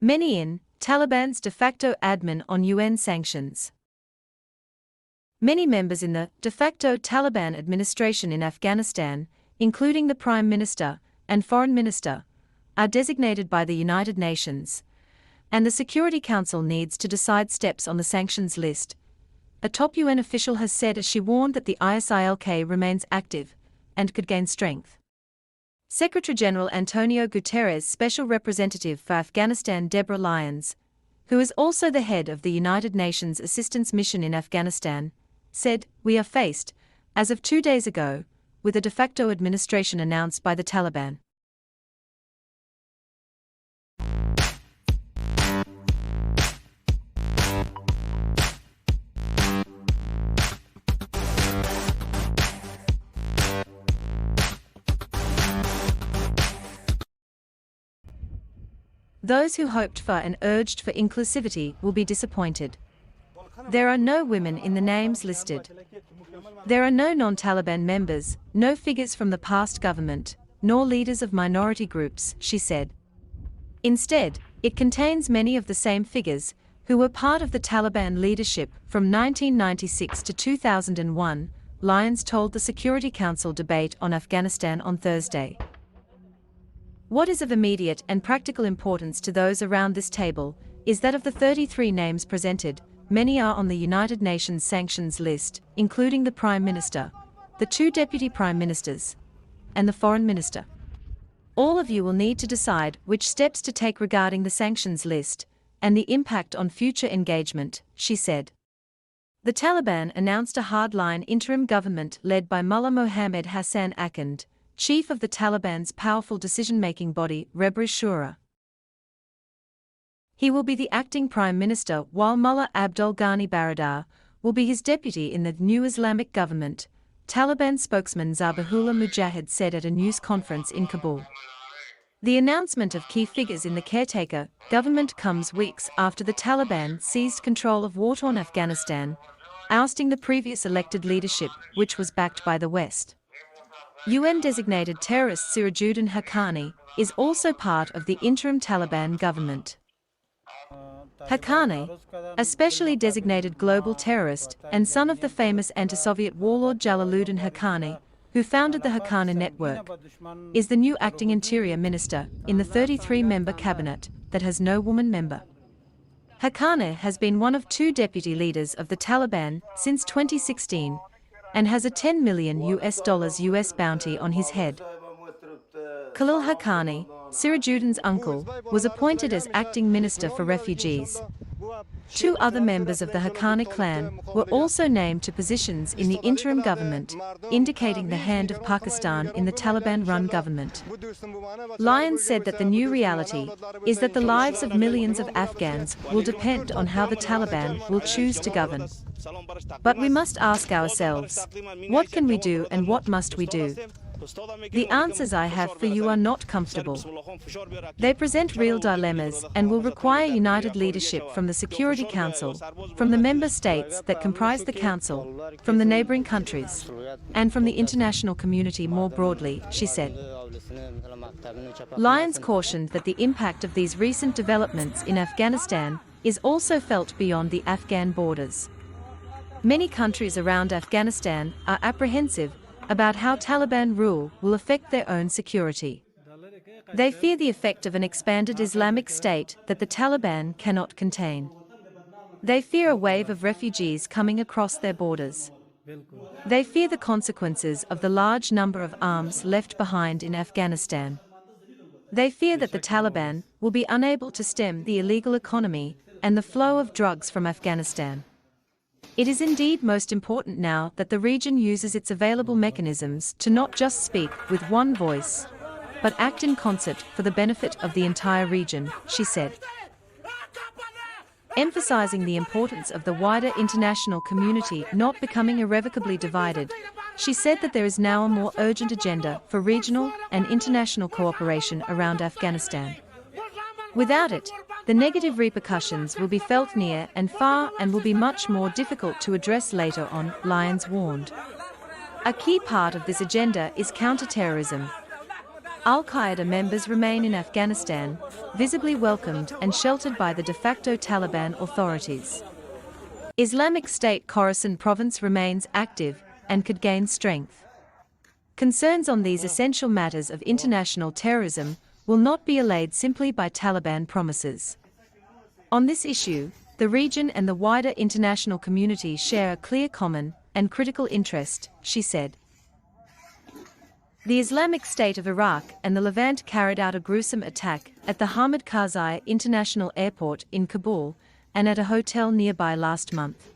Many in Taliban's de facto admin on UN sanctions. Many members in the de facto Taliban administration in Afghanistan, including the Prime Minister and Foreign Minister, are designated by the United Nations, and the Security Council needs to decide steps on the sanctions list, a top UN official has said as she warned that the ISIL-K remains active and could gain strength. Secretary-General Antonio Guterres Special Representative for Afghanistan Deborah Lyons, who is also the head of the United Nations Assistance Mission in Afghanistan, said, "We are faced, as of 2 days ago, with a de facto administration announced by the Taliban." Those who hoped for and urged for inclusivity will be disappointed. There are no women in the names listed. There are no non-Taliban members, no figures from the past government, nor leaders of minority groups, she said. Instead, it contains many of the same figures, who were part of the Taliban leadership from 1996 to 2001, Lyons told the Security Council debate on Afghanistan on Thursday. What is of immediate and practical importance to those around this table is that of the 33 names presented, many are on the United Nations sanctions list, including the Prime Minister, the 2 Deputy Prime Ministers, and the Foreign Minister. All of you will need to decide which steps to take regarding the sanctions list and the impact on future engagement, she said. The Taliban announced a hardline interim government led by Mullah Mohammed Hassan Akhund, chief of the Taliban's powerful decision-making body, Rebri Shura. He will be the acting prime minister while Mullah Abdul Ghani Baradar will be his deputy in the new Islamic government, Taliban spokesman Zabihullah Mujahid said at a news conference in Kabul. The announcement of key figures in the caretaker government comes weeks after the Taliban seized control of war-torn Afghanistan, ousting the previous elected leadership, which was backed by the West. UN-designated terrorist Sirajuddin Haqqani is also part of the interim Taliban government. Haqqani, a specially designated global terrorist and son of the famous anti-Soviet warlord Jalaluddin Haqqani, who founded the Haqqani Network, is the new acting interior minister in the 33-member cabinet that has no woman member. Haqqani has been one of 2 deputy leaders of the Taliban since 2016, and has a $10 million US bounty on his head. Khalil Haqqani, Sirajuddin's uncle, was appointed as acting minister for refugees. 2 other members of the Haqqani clan were also named to positions in the interim government, indicating the hand of Pakistan in the Taliban-run government. Lyons said that the new reality is that the lives of millions of Afghans will depend on how the Taliban will choose to govern. But we must ask ourselves, what can we do and what must we do? The answers I have for you are not comfortable. They present real dilemmas and will require united leadership from the Security Council, from the member states that comprise the Council, from the neighboring countries, and from the international community more broadly, she said. Lyons cautioned that the impact of these recent developments in Afghanistan is also felt beyond the Afghan borders. Many countries around Afghanistan are apprehensive about how Taliban rule will affect their own security. They fear the effect of an expanded Islamic State that the Taliban cannot contain. They fear a wave of refugees coming across their borders. They fear the consequences of the large number of arms left behind in Afghanistan. They fear that the Taliban will be unable to stem the illegal economy and the flow of drugs from Afghanistan. It is indeed most important now that the region uses its available mechanisms to not just speak with one voice, but act in concert for the benefit of the entire region, she said. Emphasizing the importance of the wider international community not becoming irrevocably divided, she said that there is now a more urgent agenda for regional and international cooperation around Afghanistan. Without it, the negative repercussions will be felt near and far and will be much more difficult to address later on, Lyons warned. A key part of this agenda is counter-terrorism. Al-Qaeda members remain in Afghanistan, visibly welcomed and sheltered by the de facto Taliban authorities. Islamic State Khorasan province remains active and could gain strength. Concerns on these essential matters of international terrorism will not be allayed simply by Taliban promises. On this issue, the region and the wider international community share a clear common and critical interest, she said. The Islamic State of Iraq and the Levant carried out a gruesome attack at the Hamid Karzai International Airport in Kabul and at a hotel nearby last month.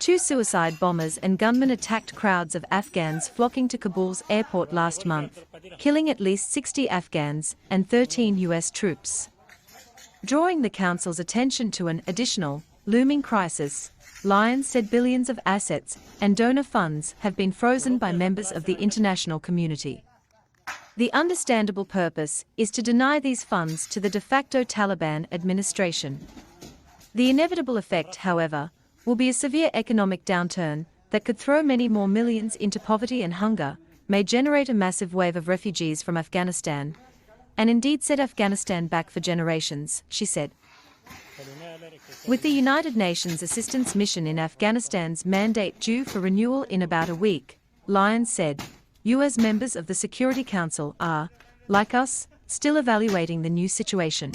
2 suicide bombers and gunmen attacked crowds of Afghans flocking to Kabul's airport last month, killing at least 60 Afghans and 13 US troops. Drawing the Council's attention to an additional, looming crisis, Lyons said billions of assets and donor funds have been frozen by members of the international community. The understandable purpose is to deny these funds to the de facto Taliban administration. The inevitable effect, however, will be a severe economic downturn that could throw many more millions into poverty and hunger, may generate a massive wave of refugees from Afghanistan, and indeed set Afghanistan back for generations, she said. With the United Nations Assistance Mission in Afghanistan's mandate due for renewal in about a week, Lyons said, US members of the Security Council are, like us, still evaluating the new situation.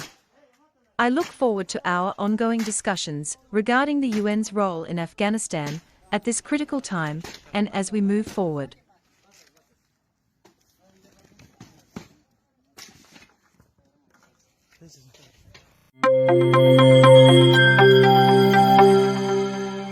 I look forward to our ongoing discussions regarding the UN's role in Afghanistan at this critical time and as we move forward. This is